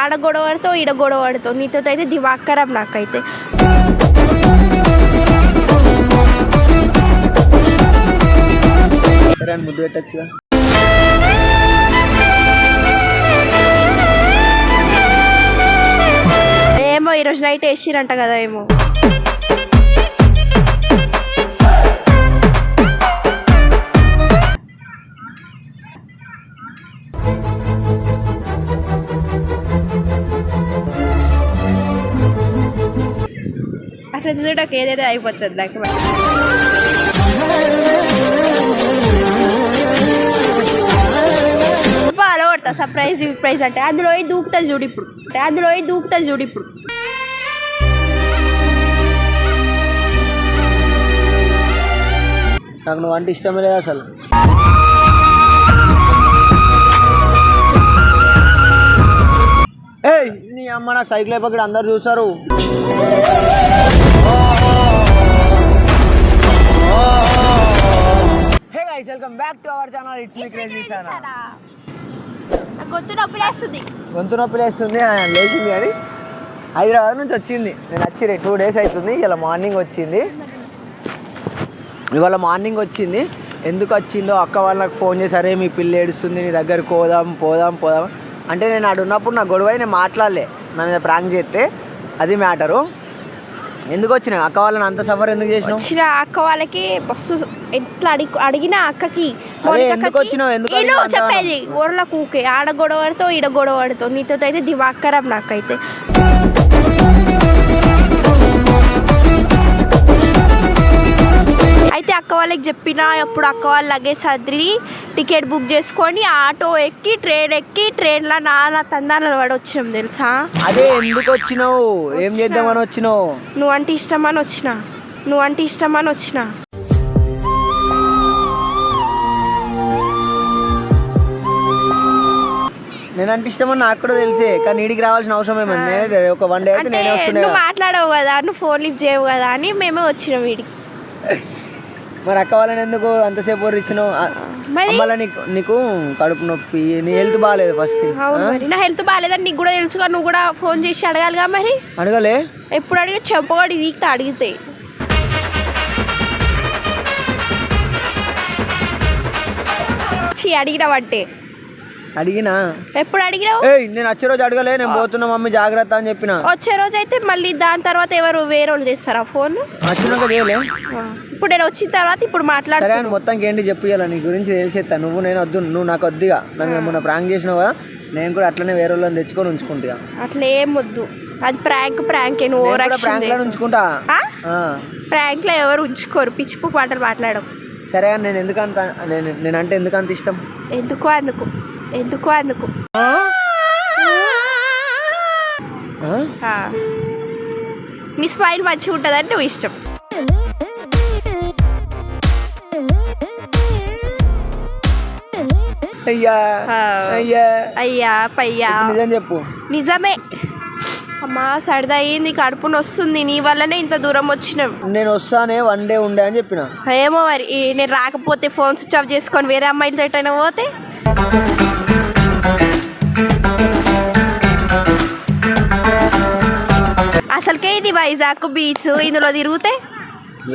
ఆడ గొడవ పడతావు, ఈడ గొడవ పడతావు. నీతో అయితే దిమాగ్ ఖరాబ్ నాకైతే. సరే అని ముద్దు పెట్టచ్చుగా. ఏమో ఈరోజు నైట్ వేసిరంట కదా ఏమో. అట్లా చూడక ఏదేదో అయిపోతుంది నాకు. అలా కొడతా సర్ప్రైజ్ ప్రైజ్ అంటే అందులో దూకుతా చూడు ఇప్పుడు. నాకు నువ్వు అంటే ఇష్టమే లేదు అసలు. ఏయ్ నీ అమ్మ నాకు సైకిల్ అయిపోయి అందరు చూస్తారు. Hey guys welcome back to our channel. It's me crazy channel. గొంతు నొప్పి లేస్తుంది లేచింది కానీ హైదరాబాద్ నుంచి వచ్చింది. నేను వచ్చి 2 days అవుతుంది. ఇవాళ మార్నింగ్ వచ్చింది. ఎందుకు వచ్చిందో అక్క వాళ్ళు నాకు ఫోన్ చేసి అరే మీ పిల్ల ఏడుస్తుంది, నీ దగ్గరికి పోదాం అంటే నేను ఆడు ఉన్నప్పుడు నా గొడవ నేను మాట్లాడలే. నా మీద ప్రాంక్ చేస్తే అది మ్యాటరు. ఎందుకు వచ్చినావు అక్క వాళ్ళని అంత సఫర్ ఎందుకు చేసినావు? వచ్చిన అక్క వాళ్ళకి బస్సు ఎట్లా అడిగిన అక్కకి ఎందుకు వచ్చినావు? ఎందుకు చెప్పేది ఊర్లో కూకే ఆడ గొడవ పడతావు, ఈడ గొడవ పడతావు. నీతో అయితే దిమాగ్ ఖరాబ్ నాకైతే. అయితే అక్క వాళ్ళకి చెప్పిన అప్పుడు అక్క వాళ్ళ లగేజ్ సర్ది టికెట్ బుక్ చేసుకొని ఆటో ఎక్కి ట్రైన్లో నాన్న తందానలు పడి వచ్చినాం తెలుసా. అదే ఎందుకు వచ్చినావు? ఏం చేద్దామని వచ్చినావు? నువ్వంటే ఇష్టమని వచ్చిన. నేనంటే ఇష్టమని నాకు కూడా తెలిసే, కానీ నీడికి రావాల్సిన అవసరం ఏమైంది? నేనే ఒక 1 day అయితే నేనే వస్తున్నా. నువ్వు మాట్లాడవు కదా, నువ్వు ఫోన్ లిఫ్ట్ చేయవు కదా అని మేమే వచ్చినాం వీడికి. మరి అక్క వాళ్ళని ఎందుకు అంతసేపు ఇచ్చినావు? మళ్ళీ నీకు కడుపు నొప్పి, నీ హెల్త్ బాగాలేదు ఫస్ట్. నా హెల్త్ బాగాలేదని నీకు కూడా తెలుసుగా, నువ్వు కూడా ఫోన్ చేసి అడగాలిగా. మరి అడగలే. ఎప్పుడు అడిగినా చెప్పగాడు వీక్తో అడిగితే అడిగినావంటే అడిగినా. ఎప్పుడు అడిగినావు? నేను వచ్చే రోజు అడగలే, నేను పోతున్నా మమ్మీ జాగ్రత్త అని చెప్పిన. వచ్చే రోజు అయితే మళ్ళీ దాని తర్వాత ఎవరు వేరే వాళ్ళు చేస్తారా ఫోన్? వచ్చినాక చేయలే. ఇప్పుడు నేను వచ్చిన తర్వాత ఇప్పుడు మాట్లాడతా. మొత్తానికి ఏంటి చెప్పియాల నీ గురించి తెలిసేస్తా. నేను వద్దు, నువ్వు నాకు వద్దుగా. నన్ను మొన్న ప్రాంక్ చేసినావు కదా, నేను కూడా అట్లనే వేరే వాళ్ళని తెచ్చుకొని ఉంచుకుంటా. అట్లా ఏం వద్దు, అది ప్రాంక్. ప్రాంక్ లో ఉంచుకుంటా. ప్రాంక్ లో ఎవరు ఉంచుకోరు, పిచ్చిపు పాటలు మాట్లాడవు. సరే నేను ఎందుకంత నేనంటే ఎందుకంత ఇష్టం? ఎందుకు నీ స్మైల్ మంచిగా ఉంటుందని నువ్వు ఇష్టం. అయ్యా పయ్యా నిజం చెప్పు. నిజమే అమ్మా, సరదా అయ్యింది, కడుపు నొస్తుంది. నీ వల్లనే ఇంత దూరం వచ్చినాం. నేను వస్తానే 1 day ఉండే అని చెప్పిన. ఏమో మరి నేను రాకపోతే ఫోన్ స్విచ్ ఆఫ్ చేసుకొని వేరే అమ్మాయిలతో ఎట్టయినా పోతే. అసలుకే ఇది వైజాగ్ బీచ్, ఇందులో తిరిగితే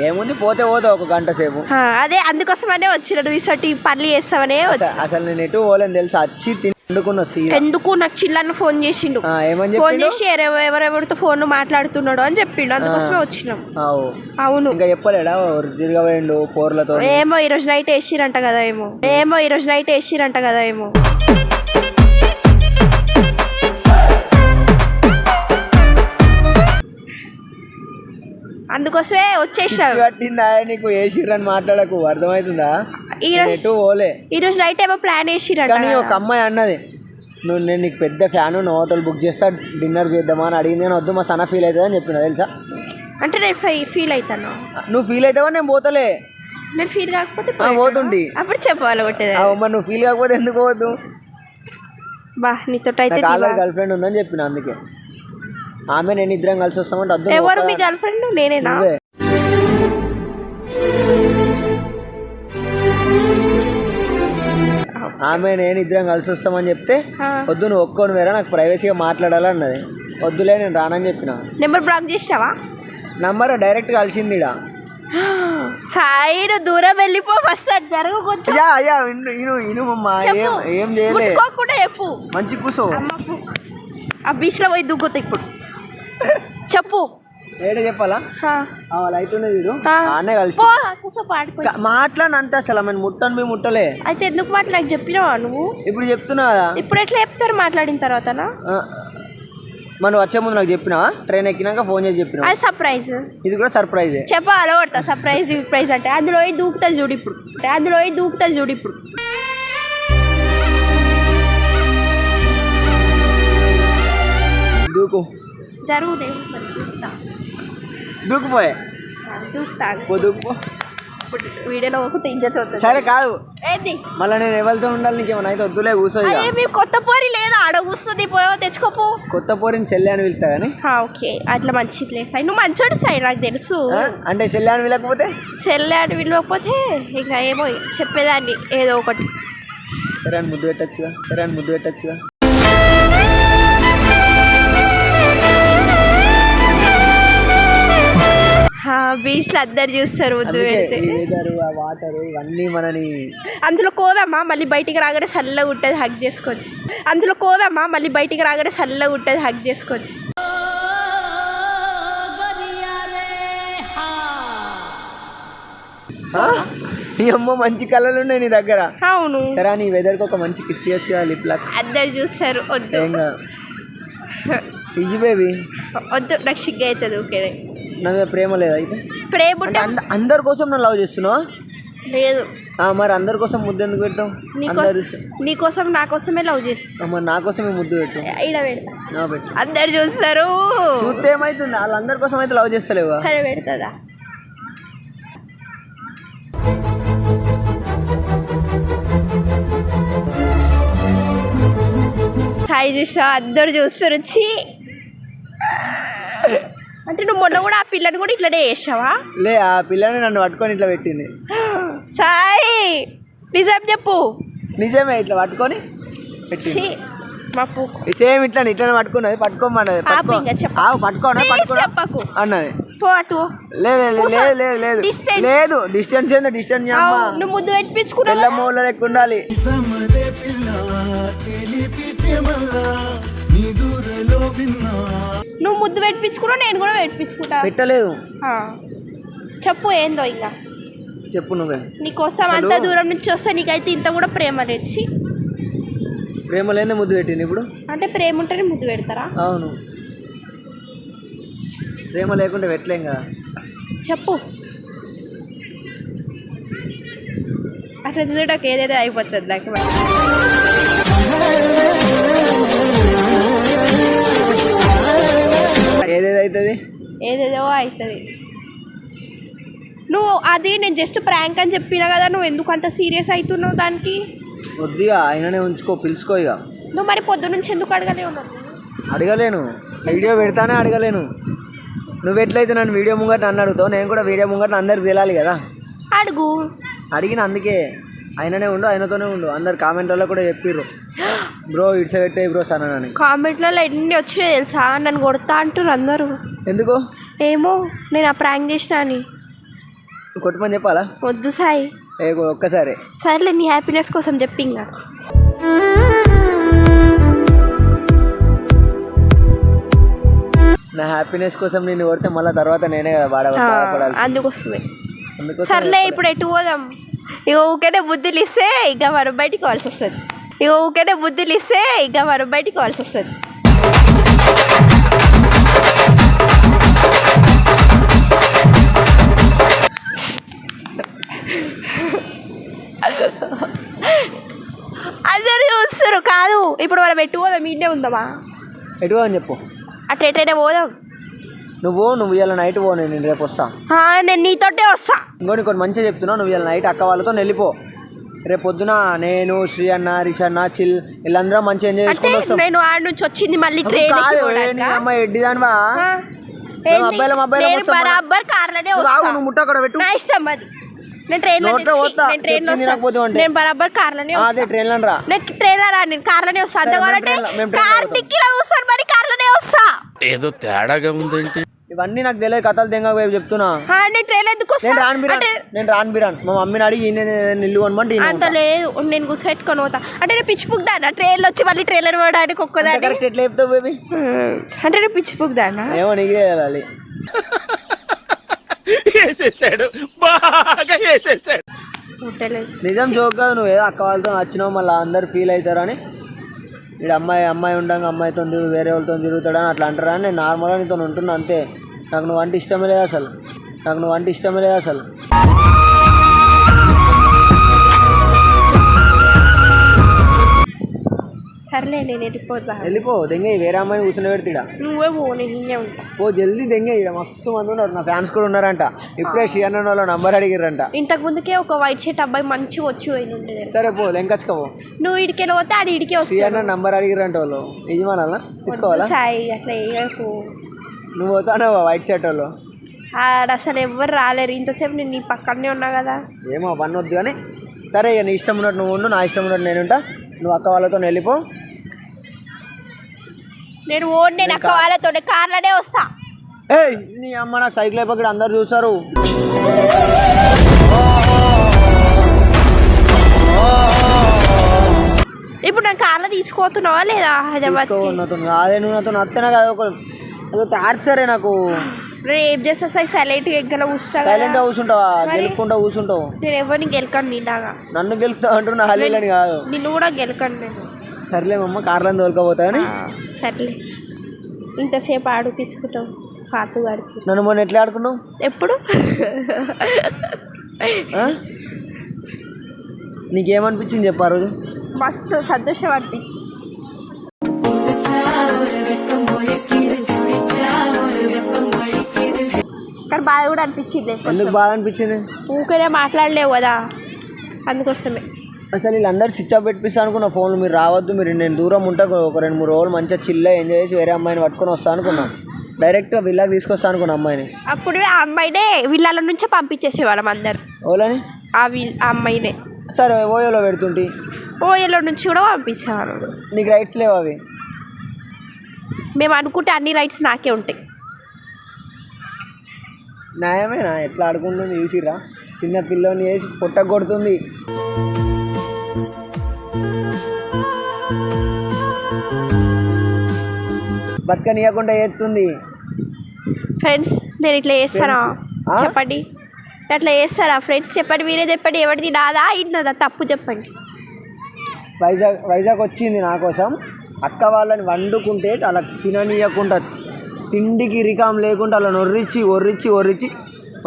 ఏముంది, పోతే ఒక గంట సేపు. అదే అందుకోసమనే వచ్చినాడు, ఇసటి పనులు చేస్తామనే వచ్చి. అసలు నేను ఎటు పోలేను తెలుసా, వచ్చి ఎందుకు నాకు చిల్లన్న ఫోన్ చేసిండు. ఫోన్ చేసి ఎవరెవరితో ఫోన్ మాట్లాడుతున్నాడు అని చెప్పిండు, అందుకోసమే వచ్చినాం. అవును, ఇంకా చెప్పలేడా తిరగవేయండు పోర్లతో. ఏమో ఈరోజు నైట్ వేసిరంట కదా ఏమో. అందుకోసమే వచ్చేసినా. నీకు వేసిరని మాట్లాడకు, అర్థమవుతుందా? ఈరోజు నైట్ ఏమో ప్లాన్ వేసిరంట. ఒక అమ్మాయి అన్నది, నేను నీకు పెద్ద ఫ్యాను, నువ్వు హోటల్ బుక్ చేస్తా డిన్నర్ చేద్దామా అని అడిగింది. నేను వద్దు, మా సన్న ఫీల్ అవుతుంది అని చెప్పిన తెలుసా. అంటే నేను ఫీల్ అవుతాను. నువ్వు ఫీల్ అవుతావా? నేను పోతలే. నేను ఫీల్ కాకపోతే పోతుండి అప్పుడు చెప్పాలి కొట్టేది. మరి నువ్వు ఫీల్ కాకపోతే ఎందుకు పోవద్దు? నీతో గర్ల్ ఫ్రెండ్ ఉందని చెప్పిన, అందుకే. ఆమె నేను ఇద్దరం కలిసి వస్తామంటే అద్దు. ఎవరు మీ గర్ల్ ఫ్రెండ్? నేనేనా? ఆమె నేను ఇద్దరం కలిసి వస్తామని చెప్తే వద్దు నువ్వు ఒక్కొని వేరే నాకు ప్రైవసీగా మాట్లాడాలన్నది. వద్దులే నేను రానని చెప్పిన. నెంబర్ బ్లాక్ చేసినావా? నంబర్ డైరెక్ట్ కలిసింది ఇడ. సైడ్ దూరం వెళ్ళిపో ఫస్ట్ అటు జరుగు కొంచెం. ఏం చేయలే చెప్పు మంచి కూసో. ఆ బీచ్ లో పోయి దుగ్గుతా ఇప్పుడు. చెప్పు ఏడ చెప్పాలా? లైట్ ఉన్నది ఆనే కలిసి మాట్లాడినంత అసలు ఆమె ముట్టను మేము ముట్టలే. అయితే ఎందుకు మాట్లాడి చెప్పినావా నువ్వు? ఇప్పుడు చెప్తున్నా కదా. ఇప్పుడు ఎట్లా చెప్తారు మాట్లాడిన తర్వాత? మనం వచ్చే ముందు నాకు చెప్పినావా? ట్రైన్ ఎక్కినాక ఫోన్ చేసి చెప్పినా. అది సర్ప్రైజ్. ఇది కూడా సర్ప్రైజ్. చెప్పాలి కొడతా సర్ప్రైజ్ ప్రైజ్ అంటే. అందులో దూకుతుంది చూడు ఇప్పుడు. దూకు జరుగుతుంది. దూకుపోయే దూకుపో. వీడియోలో ఒకటి ఇజ్జత్ అవుతుంది. సరే కాదు ఏంది మళ్ళీ నేను ఎవరితో ఉండాలి? నీకేమన్నా అయితే వద్దులే కూర్చో. కొత్త పోరి లేదా ఆడ కూస్తుంది, పోయో తెచ్చుకోపో. కొత్త పోరిని చెల్లె అని పిలుస్తా కానీ. ఓకే అట్లా మంచి ప్లేస్ అయి. నువ్వు మంచోడు సై నాకు తెలుసు. అంటే చెల్లె అని పిలకపోతే? చెల్లె అని పిలవకపోతే ఇంకా ఏమో చెప్పేదాన్ని ఏదో ఒకటి. సరే అని ముద్దు పెట్టచ్చుగా. బీచ్ లో అందరు చూస్తారు ముద్దు పెడితే. వాటర్ ఇవన్నీ మనని. అందులో కోదమ్మా మళ్ళీ బయటికి రాగానే చల్లగా ఉంటుంది, హగ్ చేసుకోవచ్చు. నీ అమ్మ మంచి కళలు ఉన్నాయి నీ దగ్గర. అవును. సరే నీ వెదర్కి ఒక మంచి కిస్ ఇవ్వచ్చు లిప్ లాక్. అందరు చూస్తారు. వద్దు ఇజీ బేబీ వద్దు, నాకు సిగ్గు అవుతుంది. ఓకే నా మీద ప్రేమ లేదా? అయితే ప్రేమ అందరి కోసం నన్ను లవ్ చేస్తున్నావా? లేదు. మరి అందరి కోసం ముద్దు ఎందుకు పెడతావు? నీకోసం నా కోసమే లవ్ చేస్తా. మరి నా కోసమే ముద్దు పెట్టు. ఇలా పెడతా. అందరు చూస్తారు. చూస్తే ఏమైతుంది? వాళ్ళందరి కోసం అయితే లవ్ చేస్తలేవా? సరే పెడతా. హాయ్ చూసా అందరు చూస్తారు. అంటే నువ్వు మొన్న కూడా ఆ పిల్లని కూడా ఇట్లనే చేసావా? లే, ఆ పిల్లని నన్ను పట్టుకొని ఇట్లా పెట్టింది. సాయి నిజం చెప్పు. నిజమే, ఇట్లా పట్టుకొని సేమ్ ఇట్లా పట్టుకున్నది. పట్టుకోమన్నది. పట్టుకో అన్నది. లేదు డిస్టెన్స్ ఏందో డిస్టెన్స్. నువ్వు ముద్దు పెట్టించుకున్నా పిల్ల మూల లెక్క ఉండాలి. నువ్వు ముద్దు పెట్టించుకున్నా, నేను కూడా పెట్టించుకుంటా. పెట్టలేదు. చెప్పు ఏందో ఇంకా చెప్పు. నువ్వే నీకోసం అంత దూరం నుంచి వస్తే నీకైతే ఇంత కూడా ప్రేమ తెచ్చి. ప్రేమ లేదే ముద్దు పెట్టింది ఇప్పుడు. అంటే ప్రేమ ఉంటేనే ముద్దు పెడతారా? అవును, ప్రేమ లేకుంటే పెట్టలేం కదా. చెప్పు. అట్లా చూడక ఏదేదో అయిపోతుంది నాకు. ఏదేదో అవుతుంది. నువ్వు అది నేను జస్ట్ ప్రాంక్ అని చెప్పినా కదా, నువ్వు ఎందుకు అంత సీరియస్ అవుతున్నావు దానికి? వద్దిగా ఆయననే ఉంచుకో, పిలుచుకో. ఇక నువ్వు మరి పొద్దు నుంచి ఎందుకు అడగలేను. వీడియో పెడతానే అడగలేను. నువ్వు ఎట్లయితే నన్ను వీడియో ముంగట నన్ను అడుగుతావు, నేను కూడా వీడియో ముంగట అందరికి తెలియాలి కదా. అడిగిన అందుకే ఆయననే ఉండు, ఆయనతోనే ఉండు. అందరు కామెంట్లలో కూడా చెప్పిర్రు, బ్రో ఇట్స్ పెట్టే బ్రో సన అని. కామెంట్లలో ఎన్ని వచ్చినాయి తెలుసా? నన్ను కొడతా అంటారు అందరూ. ఎందుకు? ఏమో నేను ఆ ప్రాంక్ చేసినా అని. కొట్టమని చెప్పాలా? వద్దు సాయి, ఒక్కసారి. సర్లే నీ హ్యాపీనెస్ కోసం చెప్పి. ఇంకా నా హ్యాపీనెస్ కోసం నేను కొడితే మళ్ళీ తర్వాత నేనే కదా బాధపడాలి. అందుకోసమే. సర్లే ఇప్పుడు ఎటు పోదాం? ఇక ఊకేనే బుద్ధులు ఇస్తే ఇంకా మనం బయటికి కావాల్సి వస్తుంది. అందరూ చూస్తారు. కాదు ఇప్పుడు మనం ఎటు పోదాం? మీనే ఉందామా? ఎటు పోదాం చెప్పు. అట్లా ఎటైనా పోదాం. నువ్వు ఇలా నైట్ పో, నేను రేపు వస్తా. నేను నీతోటే వస్తా. ఇంకోటి మంచిగా చెప్తున్నావు. నువ్వు ఇలా నైట్ అక్క వాళ్ళతో వెళ్ళిపో. రేపు పొద్దున నేను, శ్రీ అన్న, రిషన్న, చిల్ వీళ్ళందరూ మంచిగా ఎంజాయ్ చేసుకుని వస్తాం. నేను ఆడ నుంచి వచ్చింది మళ్ళీ ట్రైన్ ఎడ్డిదానివా? బరాబర్ కార్లోనే నువ్వు ముట్ట అక్కడ పెట్టు. నా ఇష్టం అది. నేను ట్రైన్లో నోట్లో పోతా. ట్రైన్లో చెప్పింది వినకపోతే అంటే. నేను బరాబర్ కార్లోనే అదే ట్రైన్లో రా. నేను ట్రైన్లో రా, నేను కార్లోనే వస్తా. అంతే కాబట్టి మేము కార్ డిక్కీలో కూర్చొని మరి కార్లోనే వస్తా. ఏదో తేడాగా ఉందేంటి? ఇవన్నీ నాకు తెలియదు, కథలు తెంగ వైపు చెప్తున్నా. నేను ట్రైన్ ఎందుకు వస్తా? నేను రాను బిరాన్. మా మమ్మీని అడిగి ఇల్లు కొనమంటే అంత లేదు, నేను గుసపెట్టుకొని పోతా. అంటే నేను పిచ్చి పుగ్దానా ట్రైన్లో వచ్చి మళ్ళీ ట్రైలర్ పోవడానికి ఒక్కదాన్ని? కరెక్ట్ ఎట్లా చెప్తావు బేబీ? అంటే నేను పిచ్చి పుగ్దానా? ఏమో నీకు తెలియాలి. వేసేసాడు, బాగా వేసేసాడు. నిజం జోక్ కాదు. నువ్వు ఏదో అక్క వాళ్ళతో వచ్చినావు మళ్ళీ అందరు ఫీల్ అవుతారని. ఇక్కడ అమ్మాయి ఉండగా అమ్మాయితో వేరే వాళ్ళతో తిరుగుతాడని అట్లా అంటారని నేను నార్మల్గా నీతో ఉంటున్నా అంతే. నాకు నువ్వు అంటే ఇష్టమే లేదు అసలు. సర్లే నేను వెళ్ళిపో దెంగ. వేరే అమ్మాయిని కూర్చొని పెడతాడా? నువ్వే పో, నేను ఇన్నే ఉంటా. ఓ జల్దీ దెంగ. ఇక్కడ మస్తు మంది ఉన్నారు, నా ఫ్యాన్స్ కూడా ఉన్నారంట. ఇప్పుడే షియన్న వాళ్ళ నంబర్ అడిగిర్రంట. ఇంతకు ముందుకే ఒక వైట్ షర్ట్ అబ్బాయి మంచిగా వచ్చి పోయినుండే. సరే పో లెంకచ్చుకోపో. నువ్వు ఇడికి పోతే ఆడి ఇడికే వస్తాయి. షియన్న నంబర్ అడిగిర్రంట వాళ్ళు. యజమానా తీసుకోవాలా? సాయి అట్లా వేయకు. నువ్వు పోతాను వైట్ షర్ట్ వాళ్ళు. ఆడ అసలు ఎవ్వరు రాలేరు. ఇంతసేపు నేను నీ పక్కనే ఉన్నా కదా. ఏమో అవన్నీ వద్దు కానీ సరే నీ ఇష్టం ఉన్నట్టు నువ్వు ఉండు, నా ఇష్టం ఉన్నట్టు నేను ఉంటా. నువ్వు అక్క వాళ్ళతో వెళ్ళిపో. నేను నేను అక్క వాళ్ళతో కార్లోనే వస్తా. ఏయ్ నీ అమ్మ నాకు సైకిల్ అయిపోయి అందరు చూస్తారు. ఇప్పుడు నేను కార్లో తీసుకోతున్నావా లేదా హైదరాబాద్? అదే నువ్వు నాతో నత్తనే కదా, ఒక టార్చరే నాకు. నేను ఏం చేస్తా సార్? సైలెంట్గా ఎక్కడ కూర్చుంటా. సైలెంట్గా కూర్చుంటావా? గెలుపుకుంటా కూర్చుంటావు. నేను ఎవరిని గెలకండి నీలాగా. నన్ను గెలుపుతావు అంటున్నా, హలీలని కాదు. నిన్ను కూడా గెలకండి నేను. సర్లేమమ్మ కార్లో తోలుకపోతా కానీ. సర్లే, ఇంతసేపు ఆడిపించుకుంటావు ఫాతు ఆడుతూ. నన్ను మొన్న ఎట్లా ఆడుకున్నావు? ఎప్పుడు? నీకేమనిపించింది చెప్పు ఆ రోజు? మస్తు సంతోషం అనిపించింది. కానీ బాధ కూడా అనిపించింది. ఎందుకు బాధ అనిపించింది? ఊరికే మాట్లాడలేవు కదా, అందుకోసమే. అసలు వీళ్ళందరూ స్విచ్ ఆఫ్ పెట్టిస్తా అనుకున్నా ఫోన్లు. మీరు రావద్దు, నేను దూరం ఉంటా, ఒక 2-3 రోజులు మంచిగా చిల్లా ఎంజాయ్ చేసి వేరే అమ్మాయిని పట్టుకొని వస్తా అనుకున్నా. డైరెక్ట్ విల్లాకి తీసుకొస్తా అనుకున్నా అమ్మాయిని. అప్పుడు ఆ అమ్మాయినే విల్లాల నుంచే పంపించేసేవాళ్ళం అందరు. ఓలని ఆ అమ్మాయినే సరే ఓయోలో పెడుతుంటే ఓయోలో నుంచి కూడా పంపించేవాళ్ళు. నీకు రైట్స్ లేవు అవి? మేము అనుకుంటే అన్ని రైట్స్ నాకే ఉంటాయి. న్యాయమేనా? ఎట్లా ఆడుకుంటుంది చూసిరా? చిన్న పిల్లని వేసి పొట్ట కొడుతుంది. బతకనీయకుండా చేస్తుంది. ఫ్రెండ్స్ నేను ఇట్లా చేస్తానా చెప్పండి? అట్లా చేస్తారా ఫ్రెండ్స్? చెప్పండి, మీరే చెప్పండి. ఎవరిది నాదా ఇన్నదా తప్పు చెప్పండి. వైజాగ్ వచ్చింది నా కోసం. అక్క వాళ్ళని వండుకుంటే అలా తిననీయకుండా, తిండికి రికాం లేకుండా అలా ఒర్రిచ్చి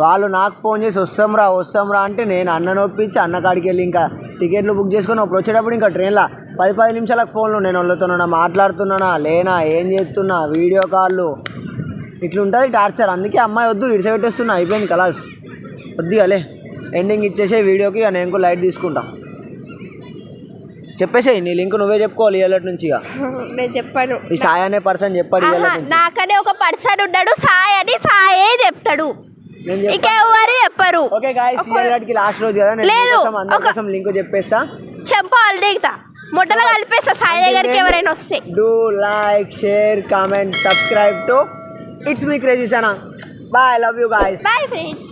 వాళ్ళు నాకు ఫోన్ చేసి వస్తాంరా అంటే నేను అన్నను ఒప్పించి అన్న కాడికి వెళ్ళి ఇంకా టికెట్లు బుక్ చేసుకొని అప్పుడు వచ్చేటప్పుడు ఇంకా ట్రైన్లో 10 నిమిషాలకు ఫోన్లు నేను వాళ్ళతోనా మాట్లాడుతున్నానా లేనా ఏం చేస్తున్నా వీడియో కాళ్ళు ఇట్లుంటుంది టార్చర్. అందుకే అమ్మాయి వద్దు ఇడిసపెట్టేస్తున్నా. అయిపోయింది కలాస్, వద్దు అలే ఎండింగ్ ఇచ్చేసే వీడియోకి. నేను కూడా లైట్ తీసుకుంటా. చెప్పేసేయి నీ లింక్ నువ్వే చెప్పుకోవాలి ఇవాళ నుంచి. ఇక నేను చెప్పాను. ఈ సాయి అనే పర్సన్ చెప్పాడు. నాకనే ఒక పర్సన్ ఉన్నాడు సాయి అని, సాయే చెప్తాడు, ఇంకెవరు చెప్పరు. ఓకే గాయ్స్, ఇవాళకి లాస్ట్ రోజు కదా, నేను అందరి కోసం లింక్ చెప్పేస్తా. చెంపాలి దిగుతా మొట్టలో కలిపేస్తా సాయి దగ్గరికి ఎవరైనా వస్తే. Do like, share, comment, subscribe to it's me crazy Sana. Bye, love you guys. Bye friends.